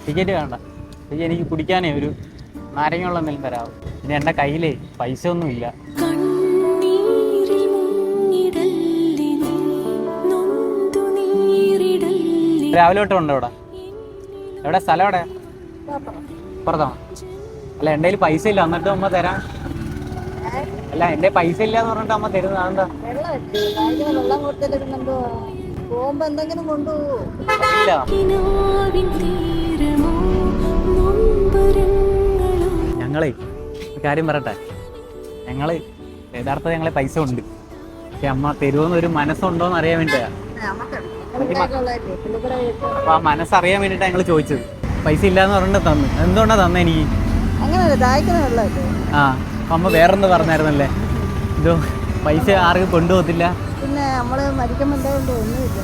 Ticket വേണ്ട. ചേച്ചി എനിക്ക് കുടിക്കാനേ ഒരു നാരങ്ങ വെള്ളം എന്തെങ്കിലും തരാമോ? പിന്നെ എൻ്റെ കയ്യിലേ പൈസ ഒന്നും ഇല്ല. രാവിലെ തൊട്ട് ഉണ്ടോ ഇവിടെ? എവിടെ സ്ഥലം? എവിടെ? പുറത്താണോ? അല്ല എൻ്റെ കയ്യിൽ പൈസ ഇല്ല, എന്നിട്ട് അമ്മ തരാൻ. അല്ല എൻ്റെ പൈസ ഇല്ല എന്ന് പറഞ്ഞിട്ട് അമ്മ തരുന്നത് അതെന്താ? വെള്ളം കൊടുത്തിട്ട് പോകുമ്പോ എന്തെങ്കിലും കൊണ്ടുപോകും. ഞങ്ങളെ കാര്യം പറയട്ടെ, ഞങ്ങള് യഥാർത്ഥ ഞങ്ങളെ പൈസ ഉണ്ട്, പക്ഷെ അമ്മ തരുമെന്നൊരു മനസ്സുണ്ടോന്ന് അറിയാൻ വേണ്ടിയാ. അപ്പൊ ആ മനസ്സറിയാൻ വേണ്ടിട്ടാ ഞങ്ങള് ചോദിച്ചത്. പൈസ ഇല്ലാന്ന് പറഞ്ഞിട്ട് തന്നു. എന്തുകൊണ്ടാ തന്നെ എനിക്ക്? ആ അമ്മ വേറൊന്ന് പറഞ്ഞായിരുന്നല്ലേ, ഇതോ പൈസ ആർക്കും കൊണ്ടുപോകത്തില്ല. പിന്നെ നമ്മള് മരിക്കുമ്പോ എന്തായാലും ഒന്നുമില്ല.